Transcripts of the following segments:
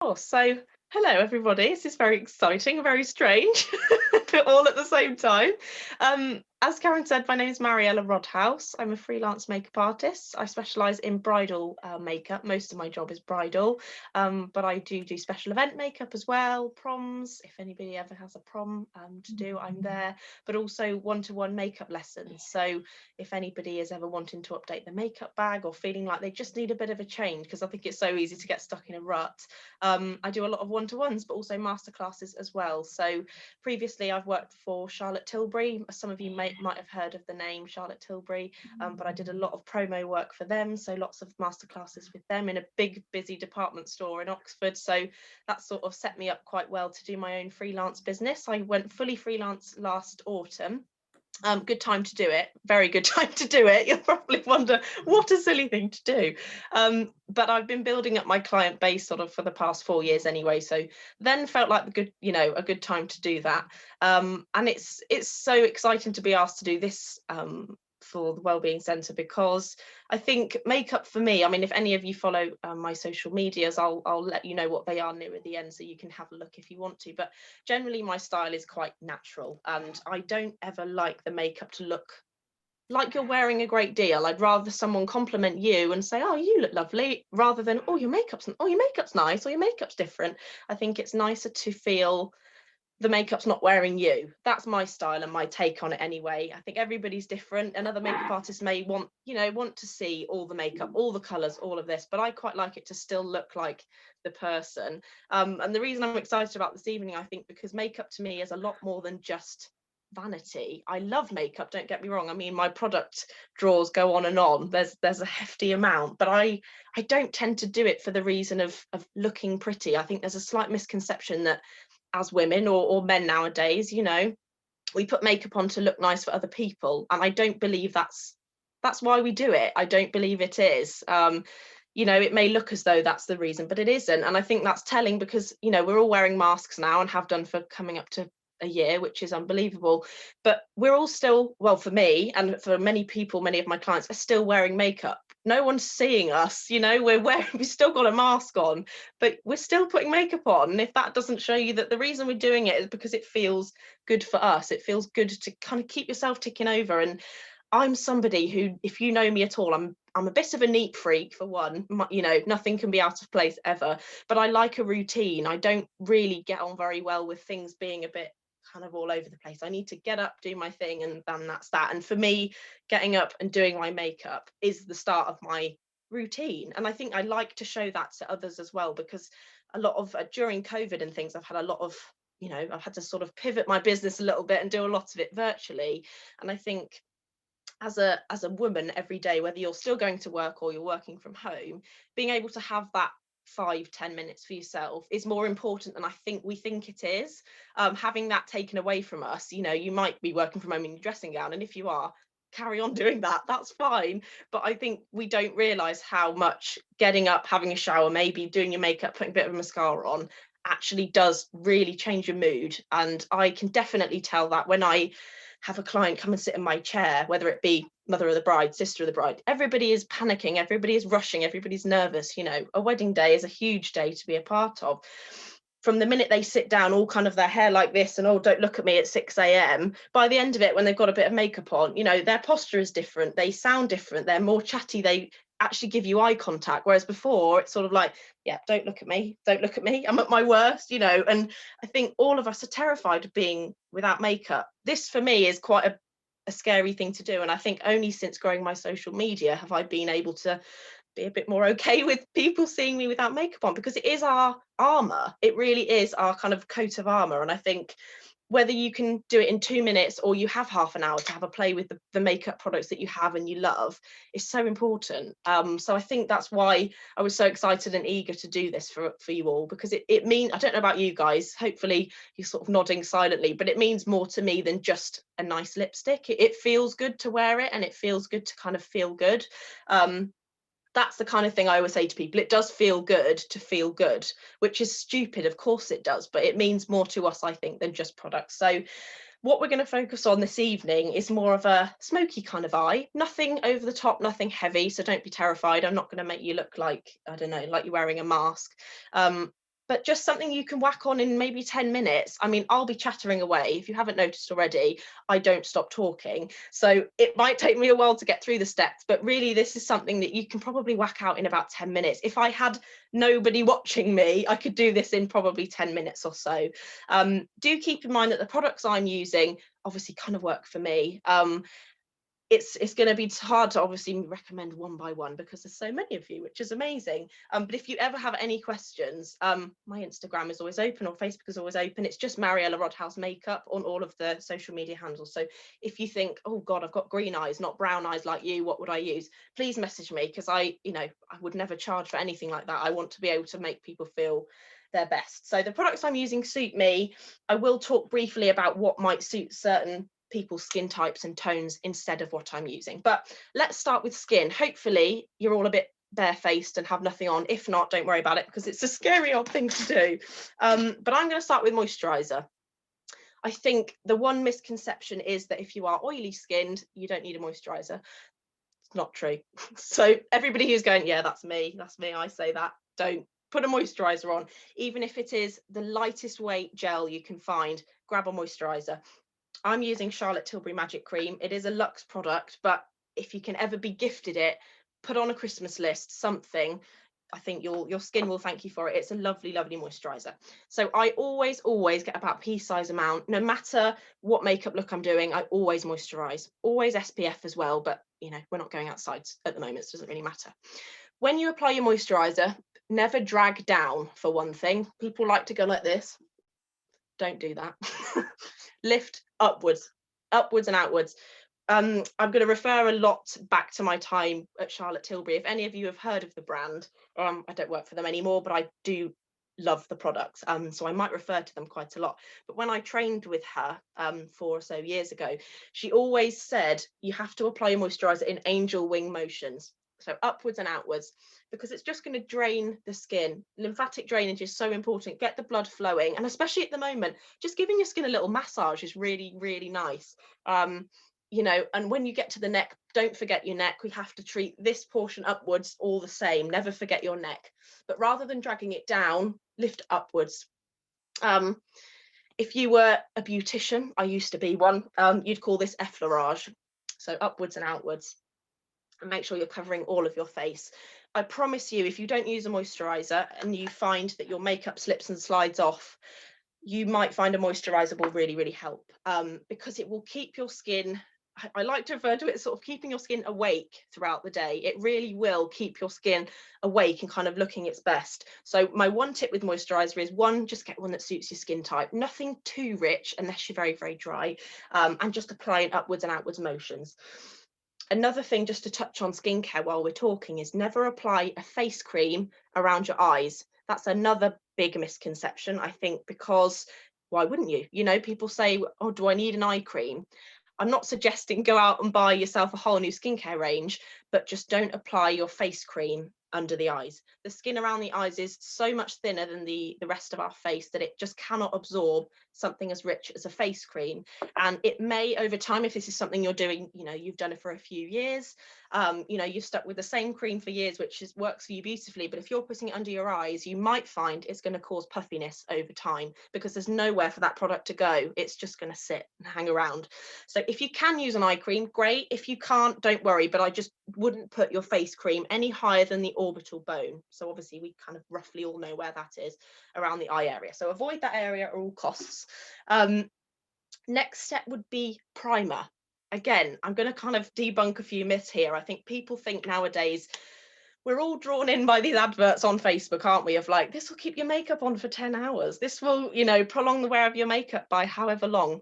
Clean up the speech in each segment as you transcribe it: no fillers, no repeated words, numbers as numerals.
Oh, so hello everybody. This is very exciting, very strange, all at the same time. As Karen said, my name is Mariella Rodhouse. I'm a freelance makeup artist. I specialise in bridal makeup. Most of my job is bridal, but I do special event makeup as well, proms. If anybody ever has a prom to do, I'm there. But also one-to-one makeup lessons. So if anybody is ever wanting to update the makeup bag or feeling like they just need a bit of a change, because I think it's so easy to get stuck in a rut. I do a lot of one-to-ones, but also masterclasses as well. So previously I've worked for Charlotte Tilbury. Some of you might have heard of the name Charlotte Tilbury, but I did a lot of promo work for them. So lots of masterclasses with them in a big, busy department store in Oxford. So that sort of set me up quite well to do my own freelance business. I went fully freelance last autumn. Good time to do it, very good time to do it. You'll probably wonder what a silly thing to do, but I've been building up my client base sort of for the past 4 years anyway, so then felt like a good time to do that. And it's so exciting to be asked to do this for the Wellbeing Centre, because I think makeup for me, I mean, if any of you follow my social medias, I'll let you know what they are near at the end, so you can have a look if you want to. But generally my style is quite natural, and I don't ever like the makeup to look like you're wearing a great deal. I'd rather someone compliment you and say, oh, you look lovely, rather than, oh, your makeup's nice, or your makeup's different. I think it's nicer to feel the makeup's not wearing you. That's my style and my take on it anyway. I think everybody's different, and other makeup artists may want to see all the makeup, all the colors, all of this, but I quite like it to still look like the person. And the reason I'm excited about this evening, I think, because makeup to me is a lot more than just vanity. I love makeup, don't get me wrong. I mean, my product drawers go on and on. There's a hefty amount, but I don't tend to do it for the reason of looking pretty. I think there's a slight misconception that as women or men nowadays, we put makeup on to look nice for other people, and I don't believe that's why we do it. I don't believe it is. It may look as though that's the reason, but it isn't. And I think that's telling, because we're all wearing masks now and have done for coming up to a year, which is unbelievable. But we're all still, well, for me and for many people, many of my clients are still wearing makeup. No one's seeing us, we've still got a mask on, but we're still putting makeup on. And if that doesn't show you that the reason we're doing it is because it feels good for us, it feels good to kind of keep yourself ticking over. And I'm somebody who, if you know me at all, I'm a bit of a neat freak, for one. Nothing can be out of place ever, but I like a routine. I don't really get on very well with things being a bit kind of all over the place. I need to get up, do my thing, and then that's that. And for me, getting up and doing my makeup is the start of my routine. And I think I like to show that to others as well, because a lot of during COVID and things, I've had a lot of, I've had to sort of pivot my business a little bit and do a lot of it virtually. And I think as a woman every day, whether you're still going to work or you're working from home, being able to have that 5-10 minutes for yourself is more important than I think we think it is. Having that taken away from us, you might be working from home in your dressing gown, and if you are, carry on doing that, that's fine. But I think we don't realize how much getting up, having a shower, maybe doing your makeup, putting a bit of mascara on, actually does really change your mood. And I can definitely tell that when I have a client come and sit in my chair, whether it be mother of the bride, sister of the bride, everybody is panicking, everybody is rushing, everybody's nervous. A wedding day is a huge day to be a part of. From the minute they sit down, all kind of their hair like this, and, oh, don't look at me at 6 a.m. By the end of it, when they've got a bit of makeup on, their posture is different, they sound different, they're more chatty, they actually give you eye contact. Whereas before, it's sort of like, yeah, don't look at me, I'm at my worst. And I think all of us are terrified of being without makeup. This for me is quite a scary thing to do, and I think only since growing my social media have I been able to be a bit more okay with people seeing me without makeup on, because it is our armor. It really is our kind of coat of armor. And I think whether you can do it in 2 minutes or you have half an hour to have a play with the makeup products that you have and you love is so important. So I think that's why I was so excited and eager to do this for you all, because it means, I don't know about you guys, hopefully you're sort of nodding silently, but it means more to me than just a nice lipstick. It feels good to wear it, and it feels good to kind of feel good. That's the kind of thing I always say to people. It does feel good to feel good, which is stupid. Of course it does, but it means more to us, I think, than just products. So what we're going to focus on this evening is more of a smoky kind of eye, nothing over the top, nothing heavy. So don't be terrified. I'm not going to make you look like, I don't know, like you're wearing a mask. but just something you can whack on in maybe 10 minutes. I mean, I'll be chattering away. If you haven't noticed already, I don't stop talking. So it might take me a while to get through the steps, but really this is something that you can probably whack out in about 10 minutes. If I had nobody watching me, I could do this in probably 10 minutes or so. Do keep in mind that the products I'm using obviously kind of work for me. It's going to be hard to obviously recommend one by one because there's so many of you, which is amazing. But if you ever have any questions, my Instagram is always open, or Facebook is always open. It's just Mariella Rodhouse Makeup on all of the social media handles. So if you think, oh God, I've got green eyes, not brown eyes like you, what would I use? Please message me, because I would never charge for anything like that. I want to be able to make people feel their best. So the products I'm using suit me. I will talk briefly about what might suit certain people's skin types and tones instead of what I'm using. But let's start with skin. Hopefully you're all a bit barefaced and have nothing on. If not, don't worry about it, because it's a scary old thing to do. But I'm going to start with moisturizer. I think the one misconception is that if you are oily skinned, you don't need a moisturizer. It's not true. So everybody who's going, yeah, that's me, I say that, don't. Put a moisturizer on. Even if it is the lightest weight gel you can find, grab a moisturizer. I'm using Charlotte Tilbury Magic Cream. It is a luxe product, but if you can ever be gifted it, put on a Christmas list, something. I think your skin will thank you for it. It's a lovely, lovely moisturizer. So I always get about pea size amount. No matter what makeup look I'm doing, I always moisturize. Always SPF as well, but we're not going outside at the moment, so it doesn't really matter. When you apply your moisturizer, never drag down, for one thing. People like to go like this. Don't do that. Lift upwards and outwards. I'm going to refer a lot back to my time at Charlotte Tilbury. If any of you have heard of the brand, I don't work for them anymore, but I do love the products, so I might refer to them quite a lot. But when I trained with her 4 or so years ago, she always said you have to apply your moisturizer in angel wing motions, so upwards and outwards, because it's just going to drain the skin. Lymphatic drainage is so important. Get the blood flowing, and especially at the moment, just giving your skin a little massage is really, really nice. And when you get to the neck, don't forget your neck. We have to treat this portion upwards all the same. Never forget your neck. But rather than dragging it down, lift upwards. If you were a beautician, I used to be one, you'd call this effleurage. So upwards and outwards. And make sure you're covering all of your face. I promise you, if you don't use a moisturizer and you find that your makeup slips and slides off, you might find a moisturizer will really, really help, because it will keep your skin, I like to refer to it as sort of keeping your skin awake throughout the day. It really will keep your skin awake and kind of looking its best. So my one tip with moisturizer is, one, just get one that suits your skin type. Nothing too rich unless you're very, very dry, and just applying upwards and outwards motions. Another thing just to touch on skincare while we're talking is never apply a face cream around your eyes. That's another big misconception, I think, because why wouldn't you? People say, oh, do I need an eye cream? I'm not suggesting go out and buy yourself a whole new skincare range, but just don't apply your face cream under the eyes. The skin around the eyes is so much thinner than the rest of our face that it just cannot absorb something as rich as a face cream. And it may, over time, if this is something you're doing, you've done it for a few years, you've stuck with the same cream for years, which works for you beautifully. But if you're putting it under your eyes, you might find it's going to cause puffiness over time, because there's nowhere for that product to go. It's just going to sit and hang around. So if you can use an eye cream, great. If you can't, don't worry, but I just wouldn't put your face cream any higher than the orbital bone. So obviously we kind of roughly all know where that is, around the eye area. So avoid that area at all costs. Next step would be primer. Again, I'm going to kind of debunk a few myths here. I think people think nowadays, we're all drawn in by these adverts on Facebook, aren't we? Of like, this will keep your makeup on for 10 hours. This will, prolong the wear of your makeup by however long.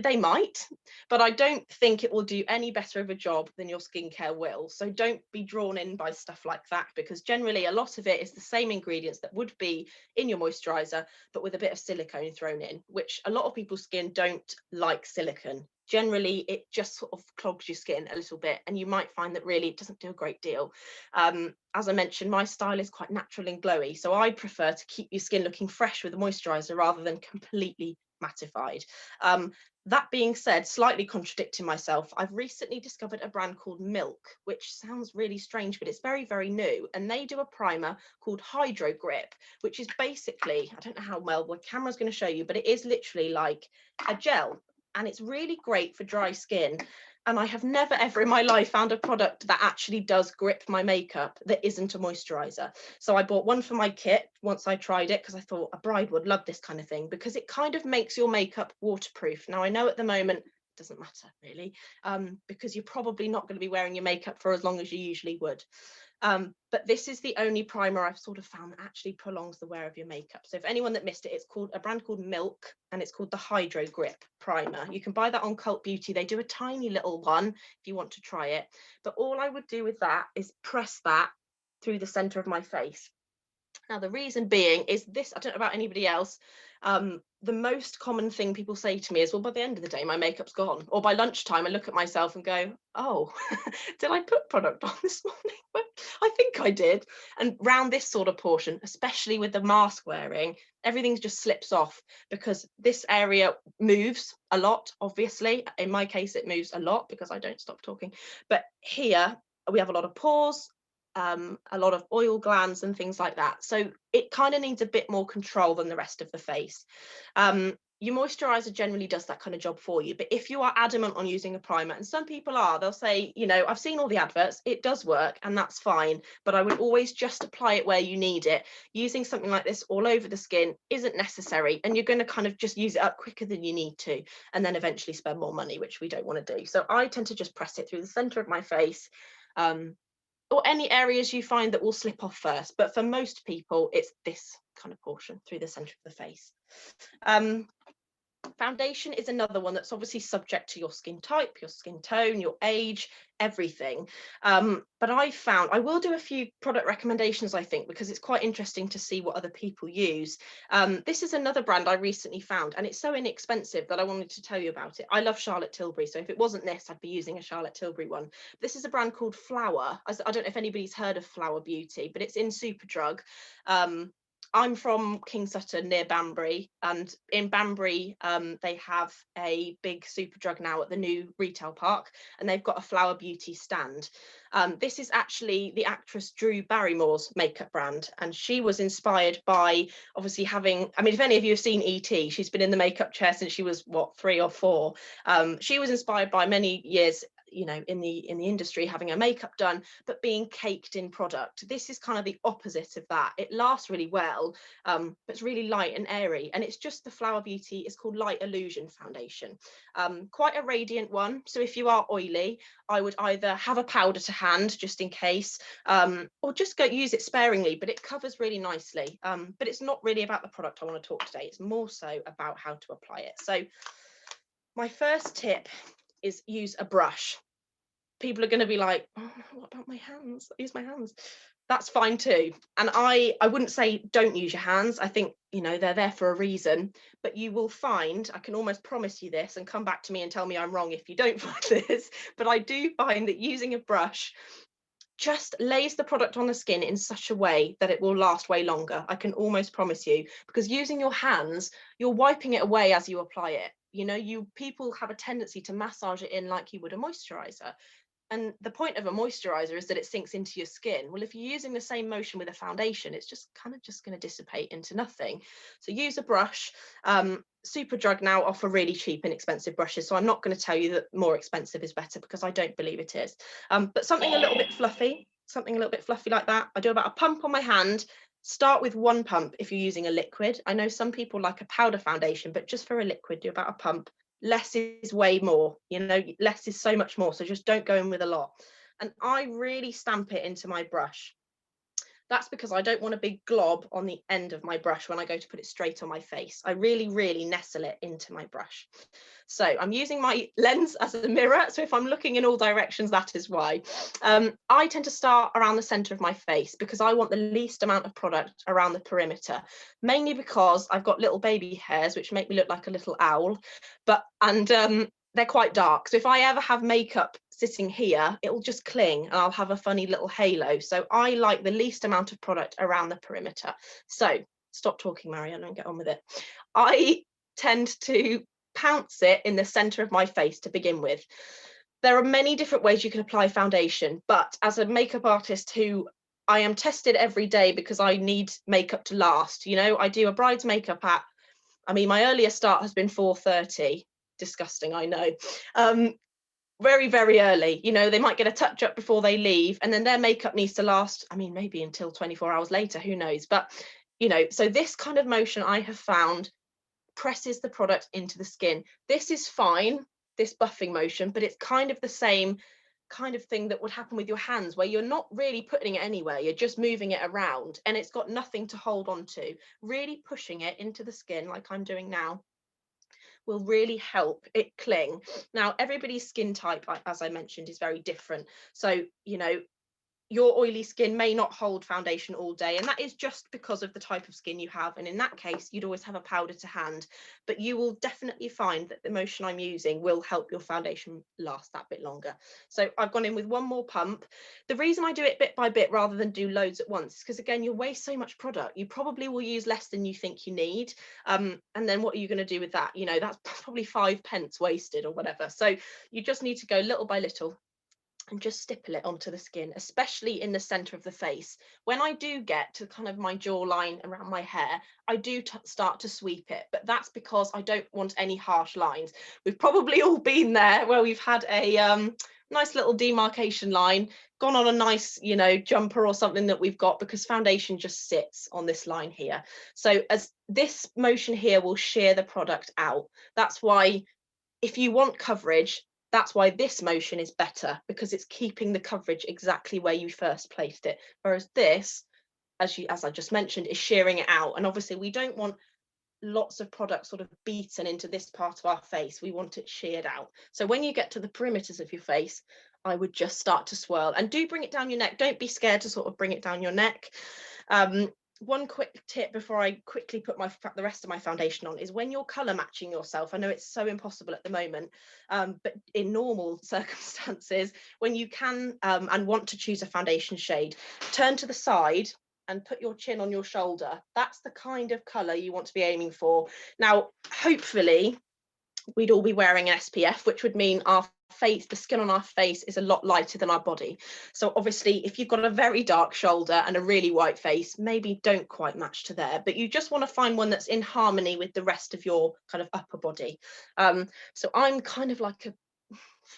They might, but I don't think it will do any better of a job than your skincare will. So don't be drawn in by stuff like that, because generally a lot of it is the same ingredients that would be in your moisturizer, but with a bit of silicone thrown in, which a lot of people's skin don't like silicone. Generally, it just sort of clogs your skin a little bit, and you might find that really it doesn't do a great deal. As I mentioned, my style is quite natural and glowy, so I prefer to keep your skin looking fresh with a moisturizer rather than completely mattified. That being said, slightly contradicting myself, I've recently discovered a brand called Milk, which sounds really strange, but it's very, very new. And they do a primer called Hydro Grip, which is basically, I don't know how well the camera's going to show you, but it is literally like a gel. And it's really great for dry skin. And I have never ever in my life found a product that actually does grip my makeup that isn't a moisturizer. So I bought one for my kit once I tried it because I thought a bride would love this kind of thing, because it kind of makes your makeup waterproof. Now I know at the moment it doesn't matter really, because you're probably not going to be wearing your makeup for as long as you usually would. But this is the only primer I've sort of found that actually prolongs the wear of your makeup. So if anyone that missed it, it's called a brand called Milk, and it's called the Hydro Grip Primer. You can buy that on Cult Beauty. They do a tiny little one if you want to try it. But all I would do with that is press that through the center of my face. Now, the reason being is this, I don't know about anybody else, the most common thing people say to me is, well, by the end of the day, my makeup's gone. Or by lunchtime, I look at myself and go, oh, did I put product on this morning? Well, I think I did. And round this sort of portion, especially with the mask wearing, everything just slips off because this area moves a lot, obviously. In my case, it moves a lot because I don't stop talking. But here, we have a lot of pores, a lot of oil glands and things like that. So it kind of needs a bit more control than the rest of the face. Your moisturizer generally does that kind of job for you. But if you are adamant on using a primer, and some people are, they'll say, you know, I've seen all the adverts, it does work and that's fine, but I would always just apply it where you need it. Using something like this all over the skin isn't necessary, and you're going to kind of just use it up quicker than you need to, and then eventually spend more money, which we don't want to do. So I tend to just press it through the center of my face, or any areas you find that will slip off first. But for most people, it's this kind of portion through the center of the face. Foundation is another one that's obviously subject to your skin type, your skin tone, your age, everything. But I will do a few product recommendations, I think, because it's quite interesting to see what other people use. This is another brand I recently found, and it's so inexpensive that I wanted to tell you about it. I love Charlotte Tilbury, so if it wasn't this, I'd be using a Charlotte Tilbury one. This is a brand called Flower. I don't know if anybody's heard of Flower Beauty, but it's in Superdrug. I'm from King Sutton near Banbury, and in Banbury they have a big Superdrug now at the new retail park, and they've got a Flower Beauty stand. This is actually the actress Drew Barrymore's makeup brand, and she was inspired by obviously having, I mean, if any of you have seen E.T., she's been in the makeup chair since she was, what, 3 or 4. She was inspired by many years, you know, in the industry, having her makeup done, but being caked in product. This is kind of the opposite of that. It lasts really well, but it's really light and airy, and it's just the Flower Beauty. It's called Light Illusion Foundation. Quite a radiant one. So if you are oily, I would either have a powder to hand just in case, or just go use it sparingly, but it covers really nicely. But it's not really about the product I want to talk today. It's more so about how to apply it. So my first tip is use a brush. People are going to be like, oh, what about my hands? I use my hands. That's fine too. And I wouldn't say don't use your hands. I think, you know, they're there for a reason, but you will find, I can almost promise you this, and come back to me and tell me I'm wrong if you don't find this, but I do find that using a brush just lays the product on the skin in such a way that it will last way longer. I can almost promise you, because using your hands, you're wiping it away as you apply it. You know, people have a tendency to massage it in like you would a moisturizer. And the point of a moisturizer is that it sinks into your skin. Well, if you're using the same motion with a foundation, it's just kind of just going to dissipate into nothing. So use a brush. Superdrug now offer really cheap and expensive brushes, so I'm not going to tell you that more expensive is better, because I don't believe it is. But something a little bit fluffy like that. I do about a pump on my hand. Start with 1 pump if you're using a liquid. I know some people like a powder foundation, but just for a liquid, do about a pump. Less is way more, you know, less is so much more. So just don't go in with a lot. And I really stamp it into my brush. That's because I don't want a big glob on the end of my brush when I go to put it straight on my face. I really, really nestle it into my brush. So I'm using my lens as a mirror. So if I'm looking in all directions, that is why. I tend to start around the center of my face because I want the least amount of product around the perimeter, mainly because I've got little baby hairs, which make me look like a little owl. And they're quite dark. So if I ever have makeup sitting here, it will just cling and I'll have a funny little halo. So I like the least amount of product around the perimeter. So stop talking, Marianne, and get on with it. I tend to pounce it in the center of my face to begin with. There are many different ways you can apply foundation, but as a makeup artist who I am tested every day because I need makeup to last, you know, I do a bride's makeup at, I mean, my earliest start has been 4:30. Disgusting, I know. Very, very early, you know, they might get a touch up before they leave, and then their makeup needs to last, I mean, maybe until 24 hours later, who knows. But, you know, so this kind of motion I have found presses the product into the skin. This is fine, this buffing motion, but it's kind of the same kind of thing that would happen with your hands, where you're not really putting it anywhere, you're just moving it around and it's got nothing to hold on to. Really pushing it into the skin like I'm doing now will really help it cling. Now, everybody's skin type, as I mentioned, is very different. So, you know, your oily skin may not hold foundation all day, and that is just because of the type of skin you have, and in that case you'd always have a powder to hand, but you will definitely find that the motion I'm using will help your foundation last that bit longer. So I've gone in with one more pump. The reason I do it bit by bit rather than do loads at once is because, again, you waste so much product, you probably will use less than you think you need, and then what are you going to do with that? You know, that's probably 5p wasted or whatever. So you just need to go little by little and just stipple it onto the skin, especially in the center of the face. When I do get to kind of my jawline around my hair, I do start to sweep it, but that's because I don't want any harsh lines. We've probably all been there where we've had a nice little demarcation line, gone on a nice, you know, jumper or something that we've got, because foundation just sits on this line here. So as this motion here will shear the product out. That's why if you want coverage, that's why this motion is better, because it's keeping the coverage exactly where you first placed it. Whereas this, as I just mentioned, is shearing it out. And obviously we don't want lots of product sort of beaten into this part of our face. We want it sheared out. So when you get to the perimeters of your face, I would just start to swirl, and do bring it down your neck. Don't be scared to sort of bring it down your neck. One quick tip before I quickly put the rest of my foundation on is, when you're color matching yourself, I know it's so impossible at the moment, but in normal circumstances, when you can and want to choose a foundation shade, turn to the side and put your chin on your shoulder. That's the kind of color you want to be aiming for. Now, hopefully we'd all be wearing an SPF, which would mean our face, the skin on our face, is a lot lighter than our body. So obviously if you've got a very dark shoulder and a really white face, maybe don't quite match to there, but you just want to find one that's in harmony with the rest of your kind of upper body. So I'm kind of like a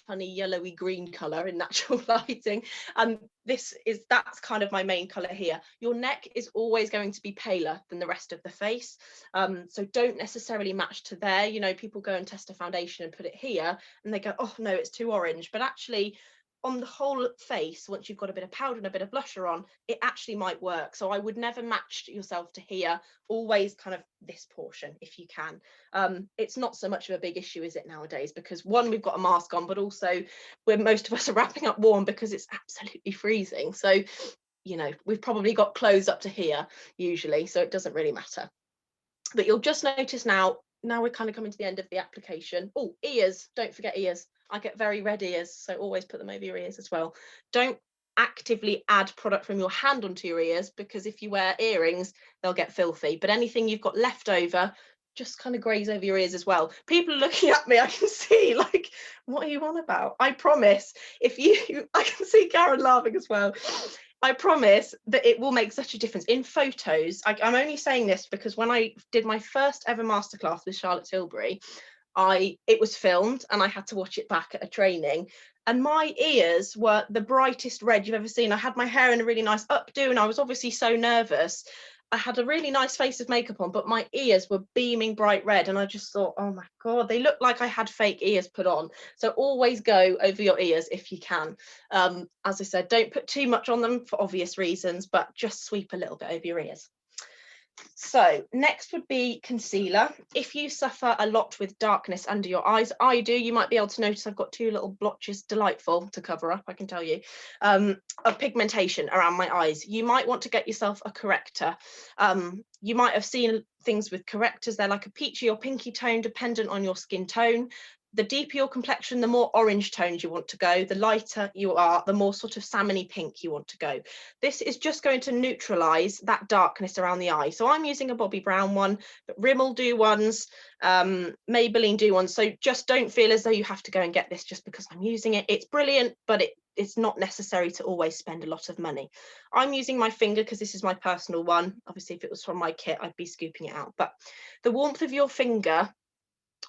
funny yellowy green color in natural lighting, and that's kind of my main color here. Your neck is always going to be paler than the rest of the face, so don't necessarily match to there. You know, people go and test a foundation and put it here and they go, oh no, it's too orange, but actually on the whole face, once you've got a bit of powder and a bit of blusher on, it actually might work. So I would never match yourself to here, always kind of this portion if you can. It's not so much of a big issue, is it, nowadays, because one, we've got a mask on, but also most of us are wrapping up warm because it's absolutely freezing. So, you know, we've probably got clothes up to here usually, so it doesn't really matter. But you'll just notice now we're kind of coming to the end of the application. Oh, ears, don't forget ears. I get very red ears, so always put them over your ears as well. Don't actively add product from your hand onto your ears, because if you wear earrings, they'll get filthy. But anything you've got left over, just kind of graze over your ears as well. People are looking at me, I can see, like, what are you on about? I promise, I can see Karen laughing as well. I promise that it will make such a difference in photos. I'm only saying this because when I did my first ever masterclass with Charlotte Tilbury, it was filmed and I had to watch it back at a training, and my ears were the brightest red you've ever seen. I had my hair in a really nice updo and I was obviously so nervous. I had a really nice face of makeup on, but my ears were beaming bright red, and I just thought, oh my God, they look like I had fake ears put on. So always go over your ears if you can. As I said, don't put too much on them for obvious reasons, but just sweep a little bit over your ears. So next would be concealer. If you suffer a lot with darkness under your eyes, I do, you might be able to notice I've got two little blotches, delightful to cover up, I can tell you, of pigmentation around my eyes. You might want to get yourself a corrector. You might have seen things with correctors, they're like a peachy or pinky tone dependent on your skin tone. The deeper your complexion, the more orange tones you want to go. The lighter you are, the more sort of salmony pink you want to go. This is just going to neutralize that darkness around the eye. So I'm using a Bobbi Brown one, but Rimmel do ones, Maybelline do ones. So just don't feel as though you have to go and get this just because I'm using it. It's brilliant, but it's not necessary to always spend a lot of money. I'm using my finger because this is my personal one. Obviously, if it was from my kit, I'd be scooping it out. But the warmth of your finger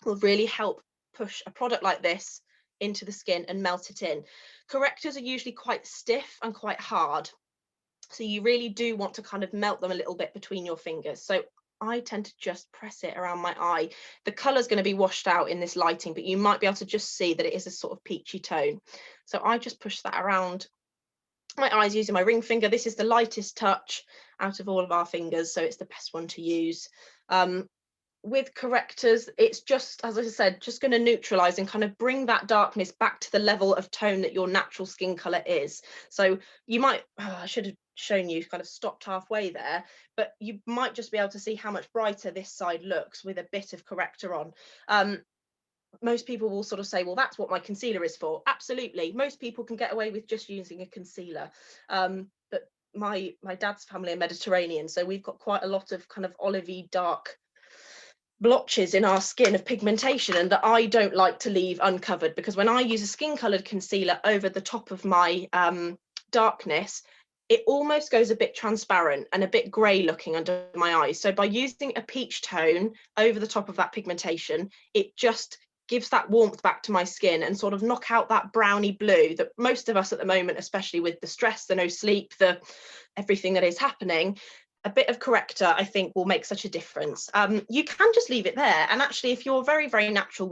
will really help push a product like this into the skin and melt it in. Correctors are usually quite stiff and quite hard, so you really do want to kind of melt them a little bit between your fingers. So I tend to just press it around my eye. The colour's going to be washed out in this lighting, but you might be able to just see that it is a sort of peachy tone. So I just push that around my eyes using my ring finger. This is the lightest touch out of all of our fingers, so it's the best one to use. With correctors, it's just, as I said, just going to neutralize and kind of bring that darkness back to the level of tone that your natural skin color is. So you might, I should have shown you, kind of stopped halfway there, but you might just be able to see how much brighter this side looks with a bit of corrector on. Most people will sort of say, well, that's what my concealer is for. Absolutely. Most people can get away with just using a concealer. But my dad's family are Mediterranean, so we've got quite a lot of kind of olivey dark blotches in our skin of pigmentation, and that I don't like to leave uncovered, because when I use a skin colored concealer over the top of my darkness, it almost goes a bit transparent and a bit grey looking under my eyes. So by using a peach tone over the top of that pigmentation, it just gives that warmth back to my skin and sort of knock out that browny blue that most of us at the moment, especially with the stress, the no sleep, the everything that is happening. A bit of corrector, I think, will make such a difference. You can just leave it there. And actually, if you're a very, very natural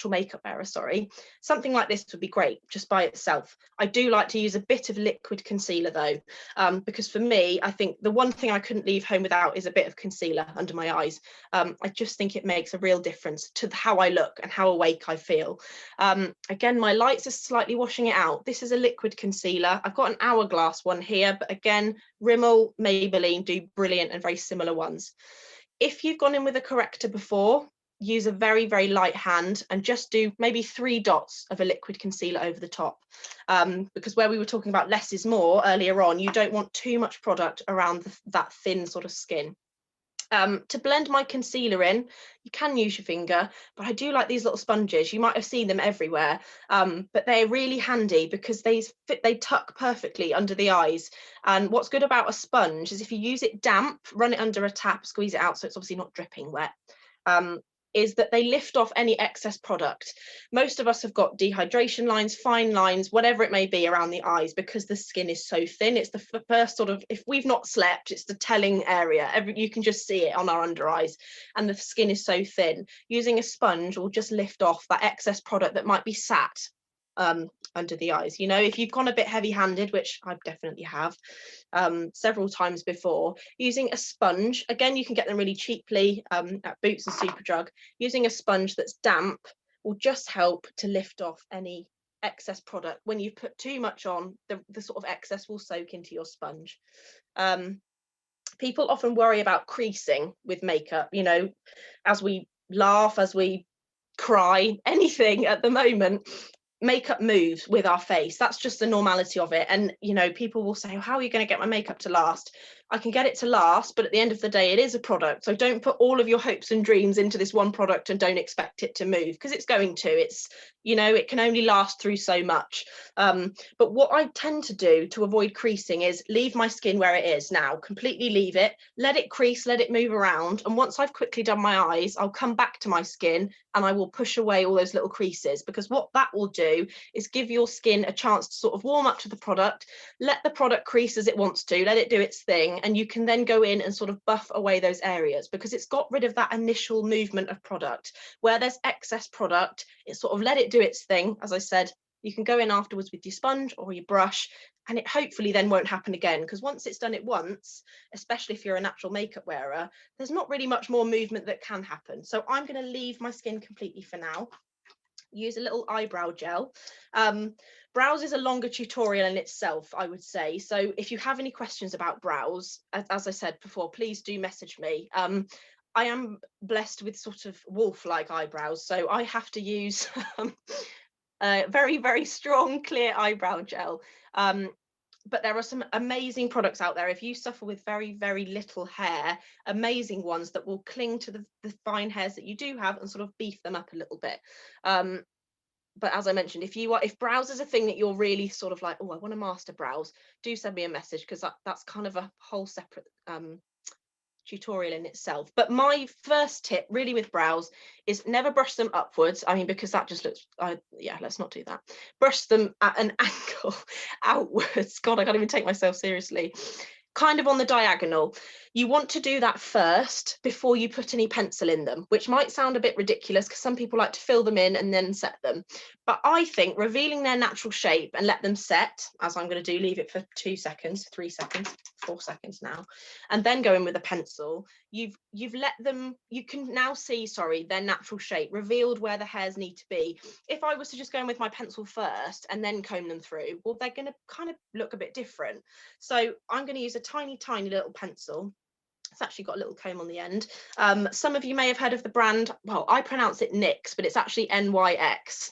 makeup wearer, sorry, something like this would be great just by itself. I do like to use a bit of liquid concealer though, because for me, I think the one thing I couldn't leave home without is a bit of concealer under my eyes. I just think it makes a real difference to how I look and how awake I feel. Again, my lights are slightly washing it out. This is a liquid concealer. I've got an Hourglass one here, but again, Rimmel, Maybelline do brilliant and very similar ones. If you've gone in with a corrector before, use a very, very light hand and just do maybe 3 dots of a liquid concealer over the top, because where we were talking about less is more earlier on, you don't want too much product around that thin sort of skin. To blend my concealer in, you can use your finger, but I do like these little sponges. You might have seen them everywhere, but they're really handy because they tuck perfectly under the eyes. And what's good about a sponge is if you use it damp, run it under a tap, squeeze it out so it's obviously not dripping wet, is that they lift off any excess product. Most of us have got dehydration lines, fine lines, whatever it may be around the eyes, because the skin is so thin. It's the first sort of, if we've not slept, it's the telling area. You can just see it on our under eyes, and the skin is so thin. Using a sponge will just lift off that excess product that might be sat under the eyes. You know, if you've gone a bit heavy-handed, which I definitely have several times before, using a sponge, again, you can get them really cheaply at Boots and Superdrug. Using a sponge that's damp will just help to lift off any excess product. When you put too much on, the sort of excess will soak into your sponge. People often worry about creasing with makeup, you know, as we laugh, as we cry, anything at the moment. Makeup moves with our face. That's just the normality of it. And you know, people will say, how are you going to get my makeup to last? I can get it to last, but at the end of the day, it is a product. So don't put all of your hopes and dreams into this one product and don't expect it to move, because it's going to. It's, you know, it can only last through so much. But what I tend to do to avoid creasing is leave my skin where it is now, completely leave it, let it crease, let it move around. And once I've quickly done my eyes, I'll come back to my skin and I will push away all those little creases, because what that will do is give your skin a chance to sort of warm up to the product, let the product crease as it wants to, let it do its thing, and you can then go in and sort of buff away those areas, because it's got rid of that initial movement of product. Where there's excess product, it's sort of let it do its thing. As I said, you can go in afterwards with your sponge or your brush, and it hopefully then won't happen again, because once it's done it once, especially if you're a natural makeup wearer, there's not really much more movement that can happen. So I'm going to leave my skin completely for now. Use a little eyebrow gel. Brows is a longer tutorial in itself, I would say. So if you have any questions about brows, as I said before, please do message me. I am blessed with sort of wolf-like eyebrows, so I have to use very, very strong clear eyebrow gel. But there are some amazing products out there if you suffer with very, very little hair, amazing ones that will cling to the fine hairs that you do have and sort of beef them up a little bit. But as I mentioned, if brows is a thing that you're really sort of like, oh, I want to master brows, do send me a message, because that's kind of a whole separate tutorial in itself. But my first tip really with brows is never brush them upwards. I mean, because that just looks, yeah, let's not do that. Brush them at an angle outwards. God, I can't even take myself seriously. Kind of on the diagonal. You want to do that first before you put any pencil in them, which might sound a bit ridiculous because some people like to fill them in and then set them. But I think revealing their natural shape and let them set, as I'm going to do, leave it for 2 seconds, 3 seconds, 4 seconds now, and then go in with a pencil, you've let them, you can now see, sorry, their natural shape, revealed where the hairs need to be. If I was to just go in with my pencil first and then comb them through, well, they're going to kind of look a bit different. So I'm going to use a tiny, tiny little pencil. It's actually got a little comb on the end. Some of you may have heard of the brand, well, I pronounce it NYX, but it's actually NYX.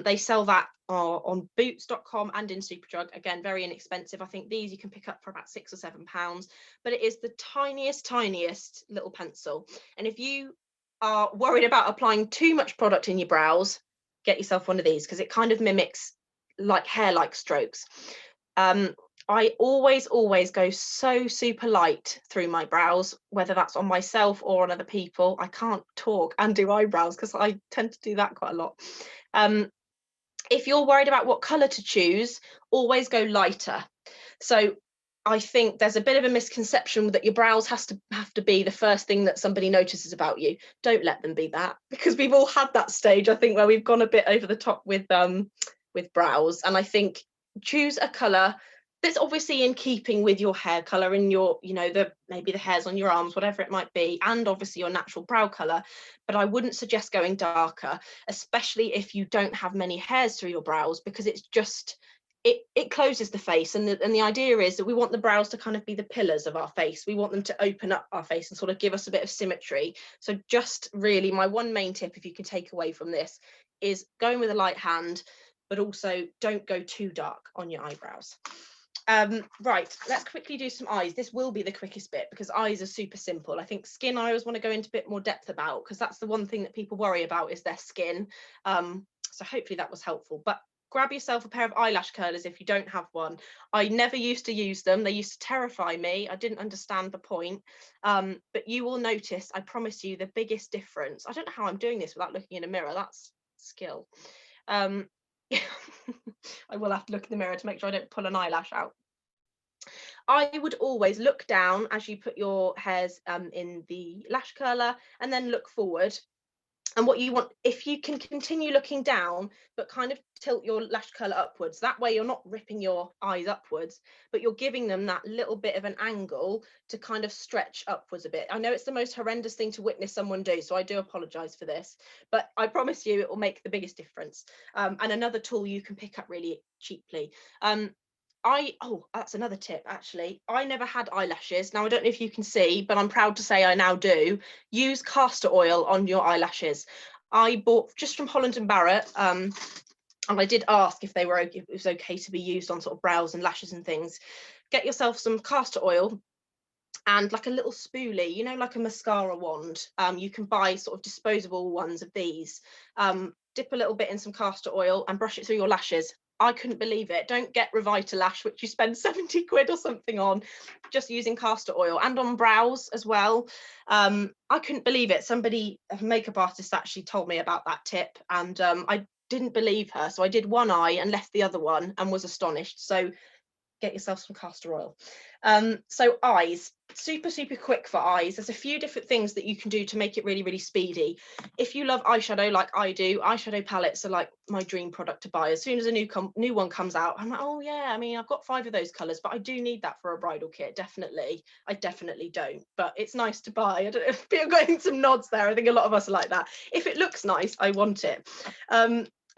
They sell that on boots.com and in Superdrug. Again, very inexpensive. I think these you can pick up for about £6 or £7, but it is the tiniest little pencil. And if you are worried about applying too much product in your brows, get yourself one of these, because it kind of mimics like hair-like strokes. I always go so super light through my brows, whether that's on myself or on other people. I can't talk and do eyebrows because I tend to do that quite a lot. If you're worried about what colour to choose, always go lighter. So I think there's a bit of a misconception that your brows have to be the first thing that somebody notices about you. Don't let them be that, because we've all had that stage, I think, where we've gone a bit over the top with brows. And I think choose a colour that's obviously in keeping with your hair colour and your, you know, maybe the hairs on your arms, whatever it might be, and obviously your natural brow colour. But I wouldn't suggest going darker, especially if you don't have many hairs through your brows, because it's just, it closes the face. And the idea is that we want the brows to kind of be the pillars of our face. We want them to open up our face and sort of give us a bit of symmetry. So just really my one main tip, if you can take away from this, is going with a light hand, but also don't go too dark on your eyebrows. Right, let's quickly do some eyes. This will be the quickest bit because eyes are super simple. I think skin I always want to go into a bit more depth about, because that's the one thing that people worry about is their skin. So hopefully that was helpful. But grab yourself a pair of eyelash curlers if you don't have one. I never used to use them. They used to terrify me. I didn't understand the point. But you will notice, I promise you, the biggest difference. I don't know how I'm doing this without looking in a mirror. That's skill. I will have to look in the mirror to make sure I don't pull an eyelash out. I would always look down as you put your hairs in the lash curler, and then look forward. And what you want, if you can continue looking down, but kind of tilt your lash curler upwards, that way you're not ripping your eyes upwards, but you're giving them that little bit of an angle to kind of stretch upwards a bit. I know it's the most horrendous thing to witness someone do, so I do apologize for this, but I promise you it will make the biggest difference. And another tool you can pick up really cheaply. That's another tip, actually. I never had eyelashes. Now, I don't know if you can see, but I'm proud to say I now do. Use castor oil on your eyelashes. I bought just from Holland & Barrett, and I did ask if it was okay to be used on sort of brows and lashes and things. Get yourself some castor oil and like a little spoolie, you know, like a mascara wand. You can buy sort of disposable ones of these. Dip a little bit in some castor oil and brush it through your lashes. I couldn't believe it. Don't get Revitalash, which you spend 70 quid or something on, just using castor oil, and on brows as well. I couldn't believe it. Somebody, a makeup artist, actually told me about that tip, and I didn't believe her. So I did one eye and left the other one and was astonished. So get yourself some castor oil. So eyes, super quick for eyes. There's a few different things that you can do to make it really speedy. If you love eyeshadow like I do, eyeshadow palettes are like my dream product to buy. As soon as a new one comes out, I'm like, oh yeah, I mean, I've got 5 of those colors, but I do need that for a bridal kit. Definitely. I definitely don't, but it's nice to buy. I don't know if people are getting some nods there. I think a lot of us are like that. If it looks nice, I want it.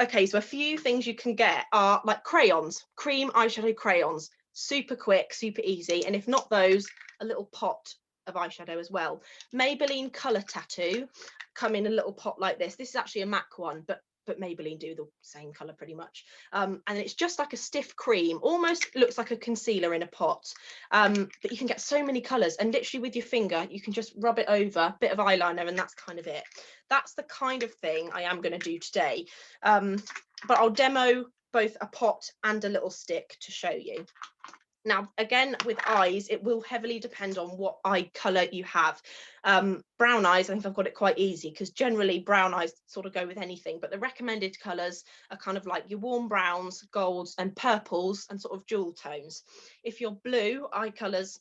Okay, so a few things you can get are like crayons, cream eyeshadow crayons, super quick, super easy. And if not those, a little pot of eyeshadow as well. Maybelline Colour Tattoo come in a little pot like this. This is actually a MAC one, but Maybelline do the same colour pretty much. And it's just like a stiff cream, almost looks like a concealer in a pot. But you can get so many colours, and literally with your finger, you can just rub it over, a bit of eyeliner, and that's kind of it. That's the kind of thing I am going to do today. But I'll demo both a pot and a little stick to show you. Now, again, with eyes, it will heavily depend on what eye colour you have. Brown eyes, I think I've got it quite easy because generally brown eyes sort of go with anything, but the recommended colours are kind of like your warm browns, golds and purples and sort of jewel tones. If you're blue eye colours,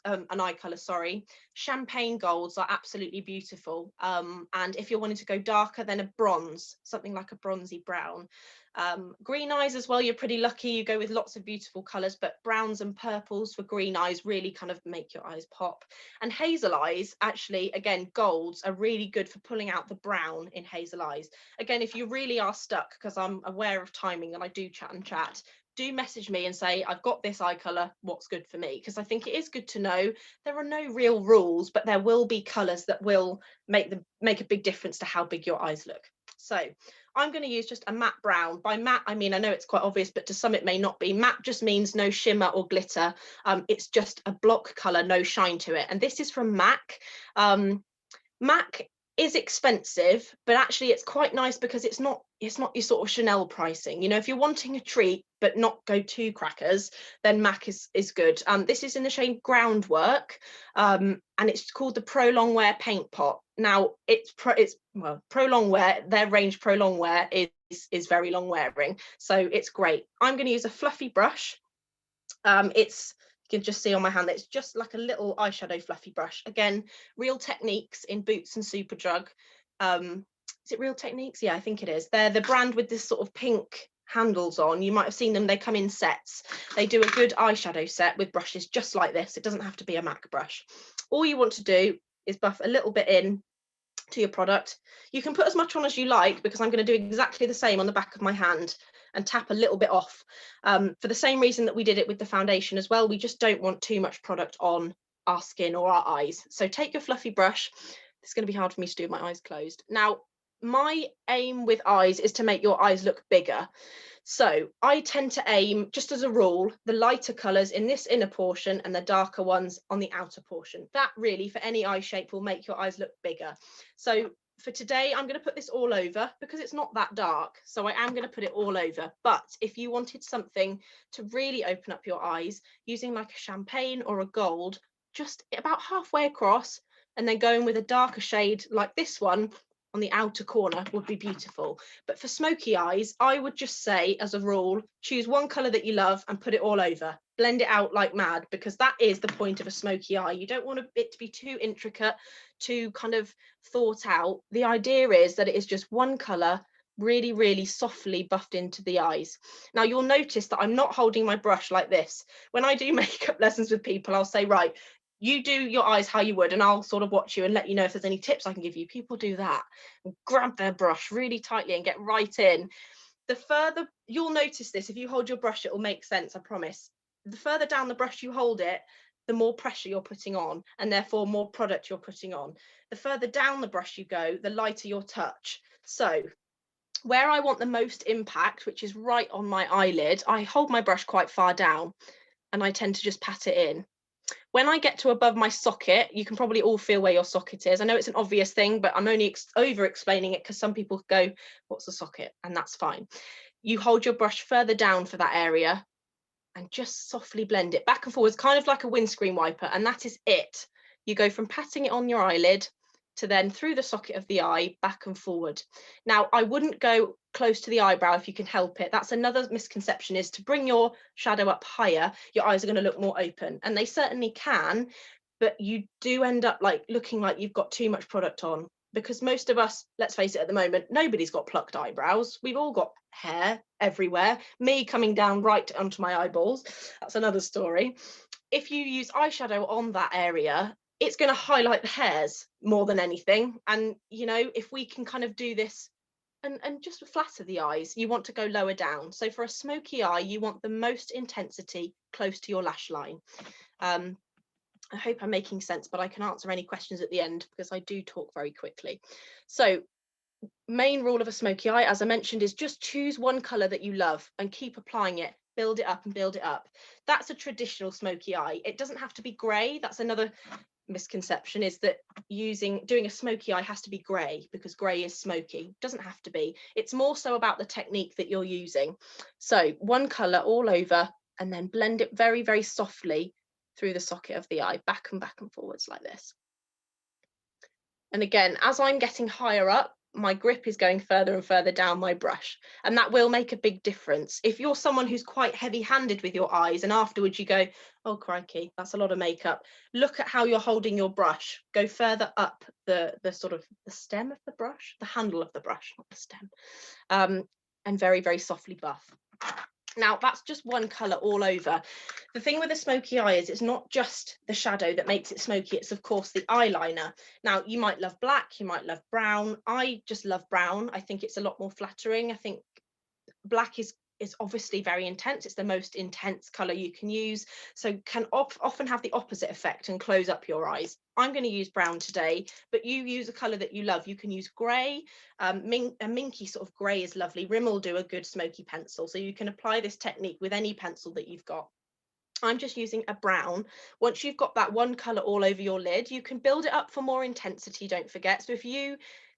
champagne golds are absolutely beautiful. And if you're wanting to go darker, then a bronze, something like a bronzy brown. Green eyes as well, you're pretty lucky, you go with lots of beautiful colours, but browns and purples for green eyes really kind of make your eyes pop. And hazel eyes, actually, again, golds are really good for pulling out the brown in hazel eyes. Again, if you really are stuck, because I'm aware of timing and I do chat and chat, do message me and say, I've got this eye colour, what's good for me? Because I think it is good to know there are no real rules, but there will be colours that will make a big difference to how big your eyes look. So I'm going to use just a matte brown. By matte, I mean, I know it's quite obvious, but to some it may not be. Matte just means no shimmer or glitter. It's just a block colour, no shine to it. And this is from MAC. MAC is expensive, but actually it's quite nice because it's not your sort of Chanel pricing. You know, if you're wanting a treat but not go too crackers, then MAC is good. This is in the shade Groundwork, and it's called the Pro Longwear Paint Pot. Now it's Pro Longwear, their range Pro Longwear is very long wearing, so it's great. I'm going to use a fluffy brush. You can just see on my hand that it's just like a little eyeshadow fluffy brush. Again, Real Techniques in Boots and Superdrug. Is it Real Techniques? Yeah, I think it is. They're the brand with this sort of pink handles on. You might have seen them. They come in sets. They do a good eyeshadow set with brushes just like this. It doesn't have to be a MAC brush. All you want to do is buff a little bit in to your product. You can put as much on as you like, because I'm going to do exactly the same on the back of my hand and tap a little bit off, for the same reason that we did it with the foundation as well. We just don't want too much product on our skin or our eyes. So take your fluffy brush. It's going to be hard for me to do with my eyes closed. Now, my aim with eyes is to make your eyes look bigger. So I tend to aim, just as a rule, the lighter colours in this inner portion and the darker ones on the outer portion. That really, for any eye shape, will make your eyes look bigger. So for today, I'm going to put this all over because it's not that dark. So I am going to put it all over. But if you wanted something to really open up your eyes, using like a champagne or a gold, just about halfway across, and then going with a darker shade like this one on the outer corner would be beautiful. But for smoky eyes, I would just say, as a rule, choose one colour that you love and put it all over. Blend it out like mad, because that is the point of a smoky eye. You don't want it to be too intricate, too kind of thought out. The idea is that it is just one colour, really, really softly buffed into the eyes. Now, you'll notice that I'm not holding my brush like this. When I do makeup lessons with people, I'll say, right, you do your eyes how you would, and I'll sort of watch you and let you know if there's any tips I can give you. People do that and grab their brush really tightly and get right in. The further, you'll notice this, if you hold your brush, it will make sense, I promise. The further down the brush you hold it, the more pressure you're putting on, and therefore more product you're putting on. The further down the brush you go, the lighter your touch. So where I want the most impact, which is right on my eyelid, I hold my brush quite far down and I tend to just pat it in. When I get to above my socket, you can probably all feel where your socket is. I know it's an obvious thing, but I'm only over explaining it because some people go, what's the socket? And that's fine. You hold your brush further down for that area and just softly blend it back and forwards, kind of like a windscreen wiper. And that is it. You go from patting it on your eyelid to then through the socket of the eye, back and forward. Now, I wouldn't go close to the eyebrow if you can help it. That's another misconception, is to bring your shadow up higher, your eyes are going to look more open, and they certainly can, but you do end up like looking like you've got too much product on, because most of us, let's face it, at the moment, nobody's got plucked eyebrows. We've all got hair everywhere, me coming down right onto my eyeballs. That's another story. If you use eyeshadow on that area, it's going to highlight the hairs more than anything. And, you know, if we can kind of do this and just flatter the eyes, you want to go lower down. So for a smoky eye, you want the most intensity close to your lash line. I hope I'm making sense, but I can answer any questions at the end because I do talk very quickly. So main rule of a smoky eye, as I mentioned, is just choose one colour that you love and keep applying it. Build it up and build it up. That's a traditional smoky eye. It doesn't have to be grey. That's another misconception, is that doing a smoky eye has to be grey because grey is smoky. Doesn't have to be. It's more so about the technique that you're using. So one colour all over and then blend it very, very softly through the socket of the eye, back and forwards like this. And again, as I'm getting higher up, my grip is going further and further down my brush, and that will make a big difference. If you're someone who's quite heavy-handed with your eyes and afterwards you go, oh crikey, that's a lot of makeup, look at how you're holding your brush. Go further up the sort of the stem of the brush, the handle of the brush, not the stem, and very, very softly buff. Now that's just one colour all over. The thing with a smoky eye is it's not just the shadow that makes it smoky, it's of course the eyeliner. Now you might love black, you might love brown. I just love brown. I think it's a lot more flattering. I think black is obviously very intense. It's the most intense colour you can use, so can often have the opposite effect and close up your eyes. I'm going to use brown today, but you use a colour that you love. You can use grey. A minky sort of grey is lovely. Rimmel do a good smoky pencil, so you can apply this technique with any pencil that you've got. I'm just using a brown. Once you've got that one colour all over your lid, you can build it up for more intensity, don't forget. So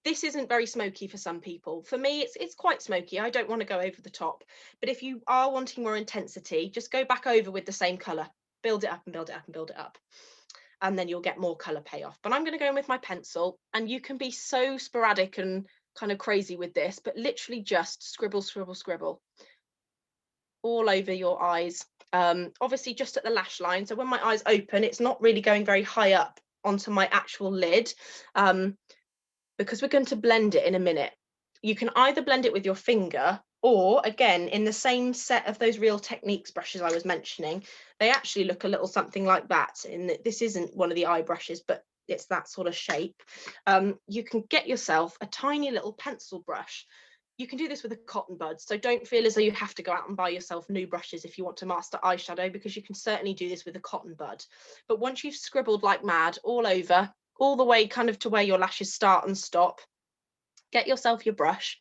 this isn't very smoky for some people. For me, it's quite smoky. I don't want to go over the top. But if you are wanting more intensity, just go back over with the same colour. Build it up and build it up and build it up. And then you'll get more colour payoff. But I'm going to go in with my pencil, and you can be so sporadic and kind of crazy with this, but literally just scribble, scribble, scribble all over your eyes. Obviously just at the lash line. So when my eyes open, it's not really going very high up onto my actual lid, because we're going to blend it in a minute. You can either blend it with your finger, or again, in the same set of those Real Techniques brushes I was mentioning, they actually look a little something like that. This isn't one of the eye brushes, but it's that sort of shape. You can get yourself a tiny little pencil brush. You can do this with a cotton bud, so don't feel as though you have to go out and buy yourself new brushes if you want to master eyeshadow, because you can certainly do this with a cotton bud. But once you've scribbled like mad all over, all the way kind of to where your lashes start and stop, get yourself your brush,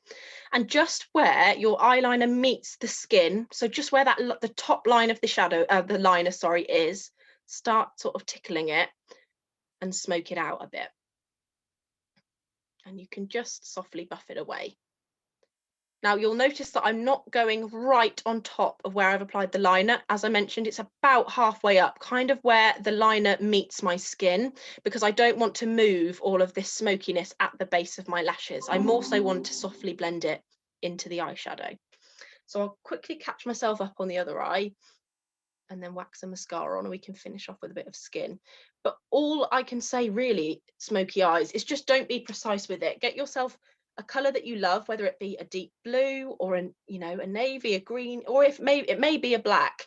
and just where your eyeliner meets the skin, so just where the top line of the shadow, the liner, sorry, is, start sort of tickling it and smoke it out a bit. And you can just softly buff it away. Now you'll notice that I'm not going right on top of where I've applied the liner. As I mentioned, it's about halfway up, kind of where the liner meets my skin, because I don't want to move all of this smokiness at the base of my lashes. I also want to softly blend it into the eyeshadow. So I'll quickly catch myself up on the other eye and then wax a mascara on, and we can finish off with a bit of skin. But all I can say really, smoky eyes, is just don't be precise with it. Get yourself a color that you love, whether it be a deep blue or a navy, a green, or it may be a black.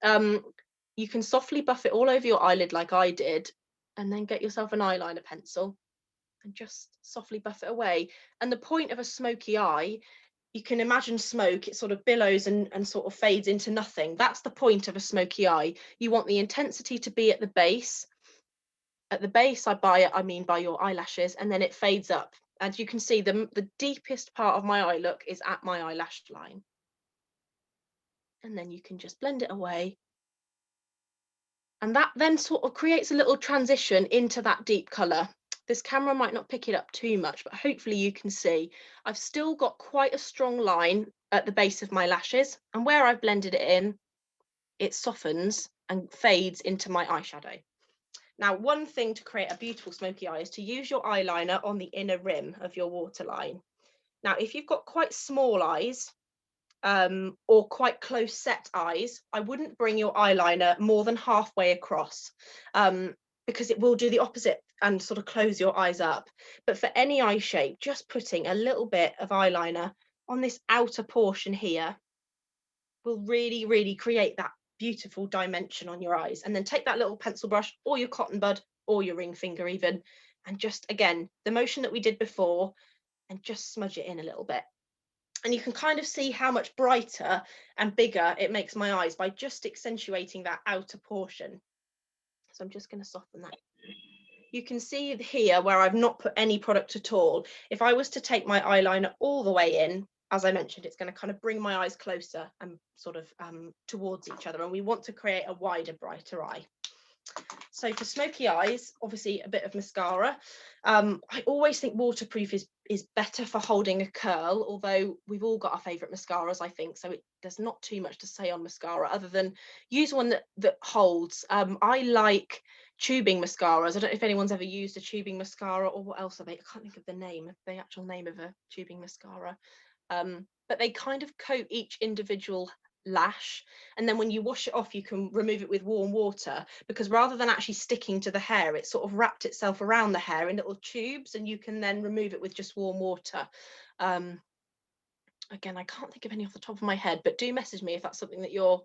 You can softly buff it all over your eyelid like I did, and then get yourself an eyeliner pencil and just softly buff it away. And the point of a smoky eye, you can imagine smoke, it sort of billows and sort of fades into nothing. That's the point of a smoky eye. You want the intensity to be at the base. At the base, I mean by your eyelashes, and then it fades up. As you can see, the deepest part of my eye look is at my eyelash line. And then you can just blend it away. And that then sort of creates a little transition into that deep colour. This camera might not pick it up too much, but hopefully you can see I've still got quite a strong line at the base of my lashes, and where I've blended it in, it softens and fades into my eyeshadow. Now, one thing to create a beautiful smoky eye is to use your eyeliner on the inner rim of your waterline. Now, if you've got quite small eyes, or quite close set eyes, I wouldn't bring your eyeliner more than halfway across, because it will do the opposite and sort of close your eyes up. But for any eye shape, just putting a little bit of eyeliner on this outer portion here will really, really create that beautiful dimension on your eyes. And then take that little pencil brush or your cotton bud or your ring finger even, and just, again, the motion that we did before, and just smudge it in a little bit. And you can kind of see how much brighter and bigger it makes my eyes by just accentuating that outer portion. So I'm just going to soften that. You can see here where I've not put any product at all. If I was to take my eyeliner all the way in, as I mentioned, it's going to kind of bring my eyes closer and sort of towards each other. And we want to create a wider, brighter eye. So for smoky eyes, obviously a bit of mascara. I always think waterproof is better for holding a curl, although we've all got our favourite mascaras, I think. So there's not too much to say on mascara other than use one that holds. I like tubing mascaras. I don't know if anyone's ever used a tubing mascara, or what else are they? I can't think of the actual name of a tubing mascara. But they kind of coat each individual lash, and then when you wash it off you can remove it with warm water, because rather than actually sticking to the hair, it sort of wrapped itself around the hair in little tubes, and you can then remove it with just warm water. Again, I can't think of any off the top of my head, but do message me if that's something that you're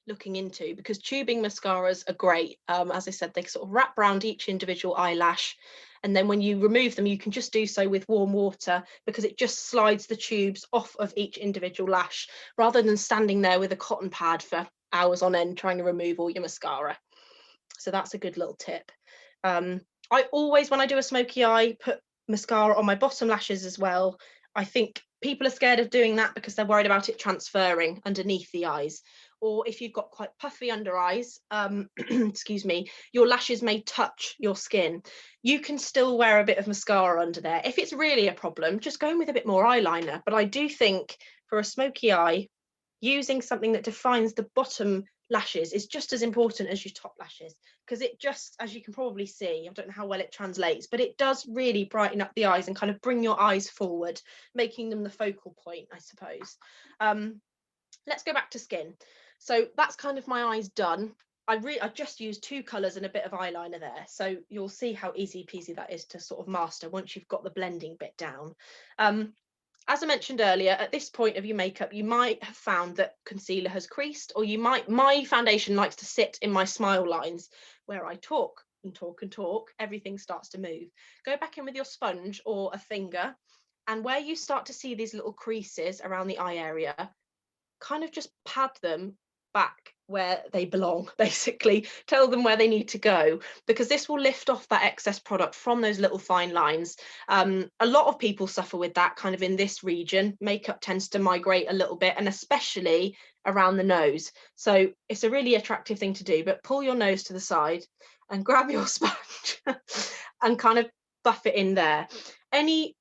looking into, because tubing mascaras are great. As I said, they sort of wrap around each individual eyelash, and then when you remove them you can just do so with warm water, because it just slides the tubes off of each individual lash rather than standing there with a cotton pad for hours on end trying to remove all your mascara. So that's a good little tip. I always, when I do a smoky eye, put mascara on my bottom lashes as well. I think people are scared of doing that because they're worried about it transferring underneath the eyes, or if you've got quite puffy under eyes, excuse me, your lashes may touch your skin. You can still wear a bit of mascara under there. If it's really a problem, just go in with a bit more eyeliner. But I do think for a smoky eye, using something that defines the bottom lashes is just as important as your top lashes, because it just, as you can probably see, I don't know how well it translates, but it does really brighten up the eyes and kind of bring your eyes forward, making them the focal point, I suppose. Let's go back to skin. So that's kind of my eyes done. I just used 2 colours and a bit of eyeliner there, so you'll see how easy peasy that is to sort of master once you've got the blending bit down. As I mentioned earlier, at this point of your makeup, you might have found that concealer has creased, or my foundation likes to sit in my smile lines where I talk and talk and talk, everything starts to move. Go back in with your sponge or a finger, and where you start to see these little creases around the eye area, kind of just pad them back where they belong, basically. Tell them where they need to go, because this will lift off that excess product from those little fine lines. A lot of people suffer with that kind of in this region. Makeup tends to migrate a little bit, and especially around the nose. So it's a really attractive thing to do, but pull your nose to the side and grab your sponge and kind of buff it in there. Any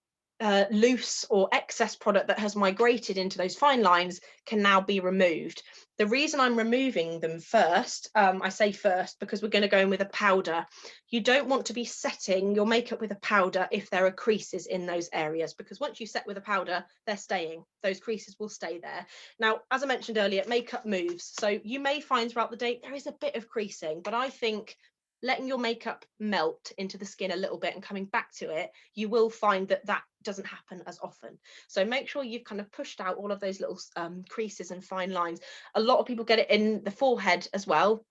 loose or excess product that has migrated into those fine lines can now be removed. The reason I'm removing them first, I say first because we're going to go in with a powder. You don't want to be setting your makeup with a powder if there are creases in those areas, because once you set with a powder, they're staying. Those creases will stay there. Now, as I mentioned earlier, makeup moves. So you may find throughout the day there is a bit of creasing, but I think letting your makeup melt into the skin a little bit and coming back to it, you will find that that doesn't happen as often. So make sure you've kind of pushed out all of those little creases and fine lines. A lot of people get it in the forehead as well.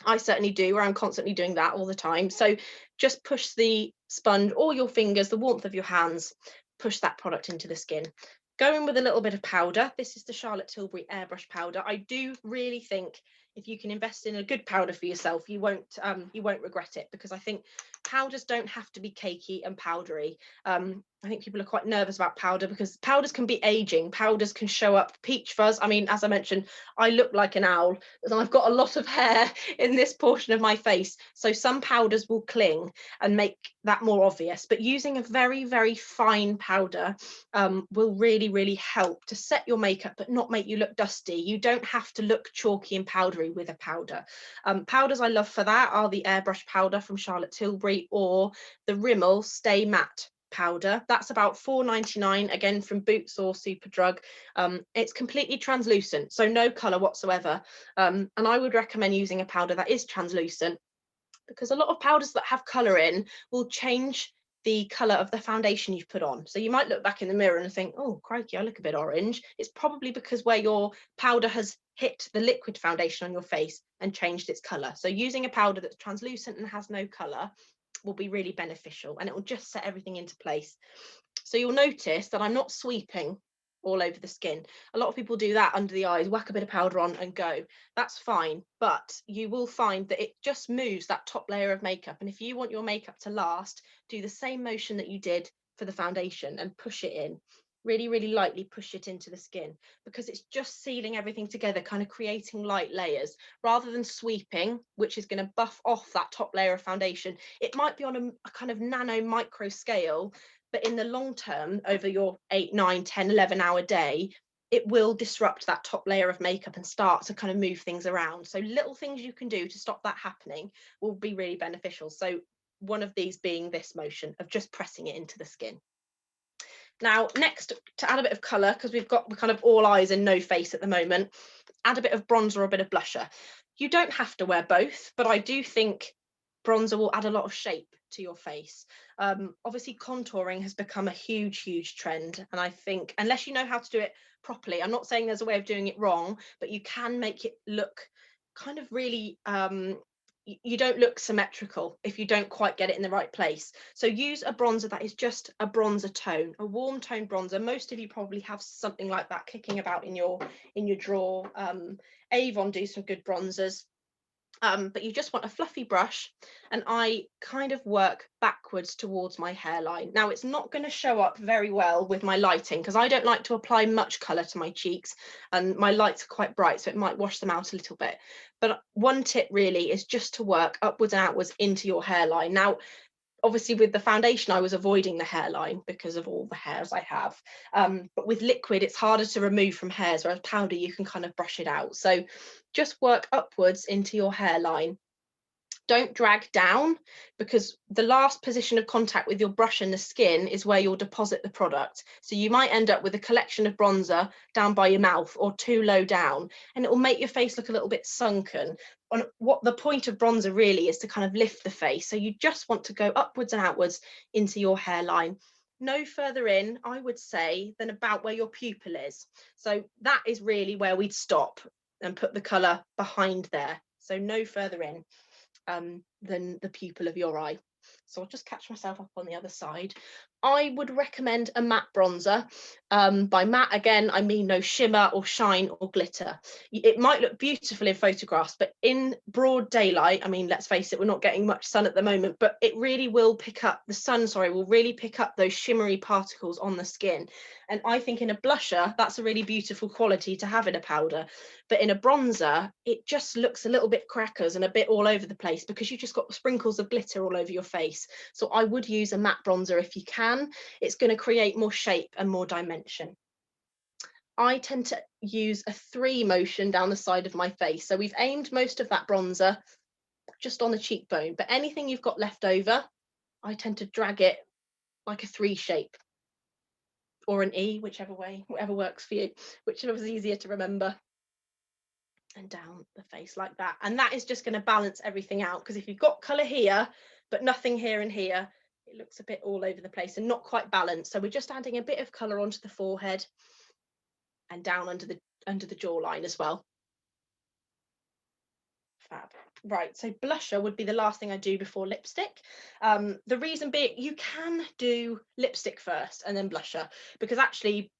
I certainly do, where I'm constantly doing that all the time. So just push the sponge or your fingers, the warmth of your hands, push that product into the skin. Go in with a little bit of powder. This is the Charlotte Tilbury Airbrush powder. I do really think if you can invest in a good powder for yourself, you won't regret it, because I think powders don't have to be cakey and powdery. I think people are quite nervous about powder because powders can be aging. Powders can show up peach fuzz. I mean, as I mentioned, I look like an owl and I've got a lot of hair in this portion of my face. So some powders will cling and make that more obvious. But using a very, very fine powder will really, really help to set your makeup but not make you look dusty. You don't have to look chalky and powdery with a powder. Powders I love for that are the Airbrush powder from Charlotte Tilbury or the Rimmel Stay Matte powder. That's about £4.99, again from Boots or Superdrug. It's completely translucent, so no colour whatsoever. And I would recommend using a powder that is translucent, because a lot of powders that have colour in will change the colour of the foundation you've put on. So you might look back in the mirror and think, oh crikey, I look a bit orange. It's probably because where your powder has hit the liquid foundation on your face and changed its colour. So using a powder that's translucent and has no colour will be really beneficial, and it will just set everything into place. So you'll notice that I'm not sweeping all over the skin. A lot of people do that under the eyes, whack a bit of powder on and go. That's fine, but you will find that it just moves that top layer of makeup. And if you want your makeup to last, do the same motion that you did for the foundation and push it in. Really, really lightly push it into the skin, because it's just sealing everything together, kind of creating light layers rather than sweeping, which is going to buff off that top layer of foundation. It might be on a kind of nano micro scale, but in the long term, over your 8, 9, 10, 11-hour day, it will disrupt that top layer of makeup and start to kind of move things around. So little things you can do to stop that happening will be really beneficial. So one of these being this motion of just pressing it into the skin. Now, next, to add a bit of colour, because we're kind of all eyes and no face at the moment, add a bit of bronzer or a bit of blusher. You don't have to wear both, but I do think bronzer will add a lot of shape to your face. Obviously, contouring has become a huge trend, and I think unless you know how to do it properly, I'm not saying there's a way of doing it wrong, but you can make it look kind of really you don't look symmetrical if you don't quite get it in the right place. So use a bronzer that is just a bronzer tone, a warm tone bronzer. Most of you probably have something like that kicking about in your drawer. Avon do some good bronzers. But you just want a fluffy brush, and I kind of work backwards towards my hairline. Now, it's not going to show up very well with my lighting because I don't like to apply much colour to my cheeks, and my lights are quite bright, so it might wash them out a little bit. But one tip really is just to work upwards and outwards into your hairline. Now, obviously with the foundation, I was avoiding the hairline because of all the hairs I have. But with liquid, it's harder to remove from hairs, whereas powder, you can kind of brush it out. So just work upwards into your hairline. Don't drag down, because the last position of contact with your brush and the skin is where you'll deposit the product. So you might end up with a collection of bronzer down by your mouth or too low down, and it will make your face look a little bit sunken. And what the point of bronzer really is to kind of lift the face. So you just want to go upwards and outwards into your hairline. No further in, I would say, than about where your pupil is. So that is really where we'd stop and put the colour behind there. So no further in than the pupil of your eye. So I'll just catch myself up on the other side. I would recommend a matte bronzer. By matte, again, I mean no shimmer or shine or glitter. It might look beautiful in photographs, but in broad daylight, I mean, let's face it, we're not getting much sun at the moment, but it really will pick up, the sun, sorry, will really pick up those shimmery particles on the skin. And I think in a blusher, that's a really beautiful quality to have in a powder. But in a bronzer, it just looks a little bit crackers and a bit all over the place because you just got sprinkles of glitter all over your face. So I would use a matte bronzer if you can. It's going to create more shape and more dimension. I tend to use a 3 motion down the side of my face. So we've aimed most of that bronzer just on the cheekbone, but anything you've got left over, I tend to drag it like a 3 shape, or an E, whichever way, whatever works for you, whichever is easier to remember. And down the face like that. And that is just going to balance everything out, because if you've got colour here but nothing here and here, it looks a bit all over the place and not quite balanced. So we're just adding a bit of colour onto the forehead and down under the jawline as well. Fab. Right, so blusher would be the last thing I do before lipstick. The reason being, you can do lipstick first and then blusher, because actually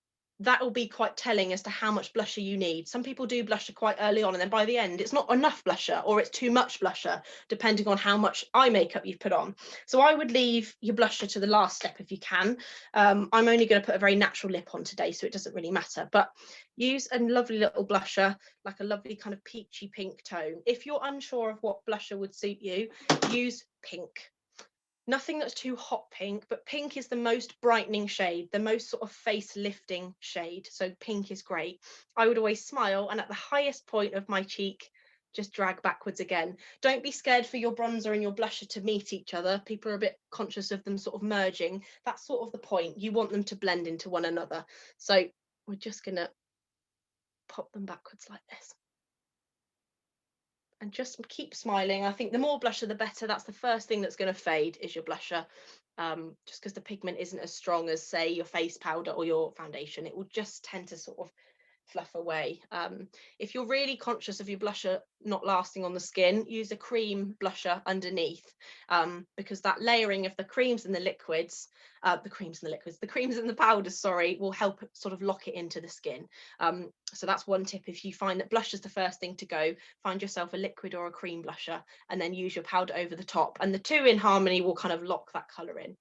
that will be quite telling as to how much blusher you need. Some people do blusher quite early on, and then by the end it's not enough blusher, or it's too much blusher, depending on how much eye makeup you've put on. So I would leave your blusher to the last step if you can. I'm only going to put a very natural lip on today, so it doesn't really matter, but use a lovely little blusher, like a lovely kind of peachy pink tone. If you're unsure of what blusher would suit you, use pink. Nothing that's too hot pink, but pink is the most brightening shade, the most sort of face lifting shade. So pink is great. I would always smile, and at the highest point of my cheek, just drag backwards again. Don't be scared for your bronzer and your blusher to meet each other. People are a bit conscious of them sort of merging. That's sort of the point. You want them to blend into one another. So we're just going to pop them backwards like this. And just keep smiling. I think the more blusher, the better. That's the first thing that's going to fade, is your blusher. Just because the pigment isn't as strong as, say, your face powder or your foundation. It will just tend to sort of fluff away. If you're really conscious of your blusher not lasting on the skin, use a cream blusher underneath, because that layering of the creams and the liquids, the creams and the powders, sorry, will help sort of lock it into the skin. So that's one tip. If you find that blush is the first thing to go, find yourself a liquid or a cream blusher and then use your powder over the top, and the two in harmony will kind of lock that colour in.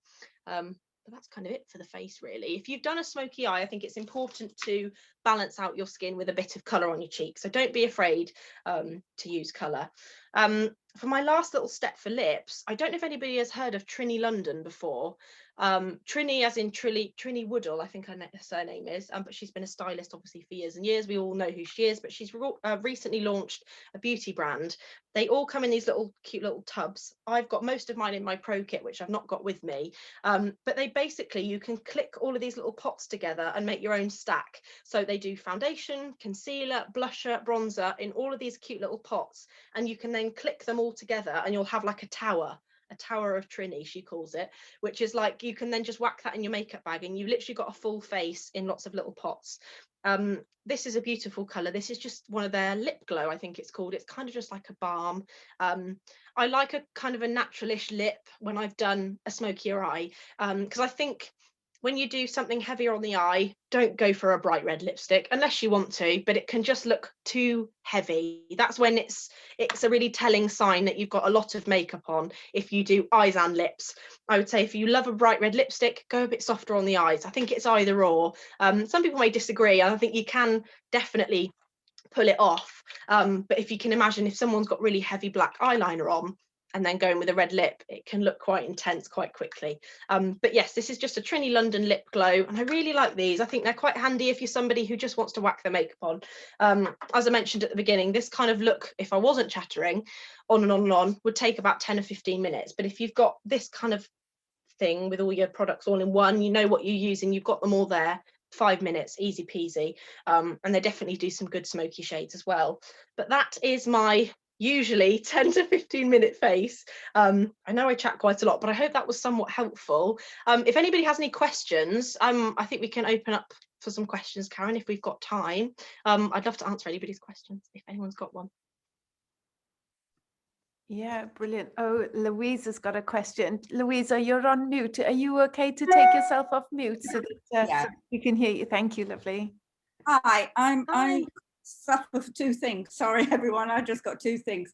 But that's kind of it for the face, really. If you've done a smoky eye, I think it's important to balance out your skin with a bit of colour on your cheeks. So don't be afraid to use colour. For my last little step for lips, I don't know if anybody has heard of Trini London before. Trini, as in Trini Woodall, I think her surname is, but she's been a stylist obviously for years and years. We all know who she is, but she's recently launched a beauty brand. They all come in these little cute little tubs. I've got most of mine in my pro kit, which I've not got with me, but they basically, you can click all of these little pots together and make your own stack. So they do foundation, concealer, blusher, bronzer in all of these cute little pots, and you can then click them all together and you'll have like a tower of Trini, she calls it, which is like, you can then just whack that in your makeup bag and you've literally got a full face in lots of little pots. This is a beautiful colour. This is just one of their lip glow, I think it's called. It's kind of just like a balm. I like a kind of a naturalish lip when I've done a smokier eye, because I think when you do something heavier on the eye, don't go for a bright red lipstick unless you want to, but it can just look too heavy. That's when it's a really telling sign that you've got a lot of makeup on. If you do eyes and lips, I would say if you love a bright red lipstick, go a bit softer on the eyes. I think it's either or. Some people may disagree. I think you can definitely pull it off, but if you can imagine, if someone's got really heavy black eyeliner on and then going with a red lip, it can look quite intense quite quickly. But yes, this is just a Trini London lip glow, and I really like these. I think they're quite handy if you're somebody who just wants to whack their makeup on. As I mentioned at the beginning, this kind of look, if I wasn't chattering on and on and on, would take about 10 or 15 minutes. But if you've got this kind of thing with all your products all in one, you know what you're using, you've got them all there, 5 minutes, easy peasy. And they definitely do some good smoky shades as well. But that is my usually 10 to 15-minute face. I know I chat quite a lot, but I hope that was somewhat helpful. If anybody has any questions, I think we can open up for some questions, Karen, if we've got time. I'd love to answer anybody's questions if anyone's got one. Yeah, brilliant. Oh, Louise has got a question. Louisa, you're on mute. Are you okay to take yourself off mute so that Yeah. we can hear you? Thank you, lovely. Hi, Hi. I suffer for two things. Sorry, everyone. I just got two things.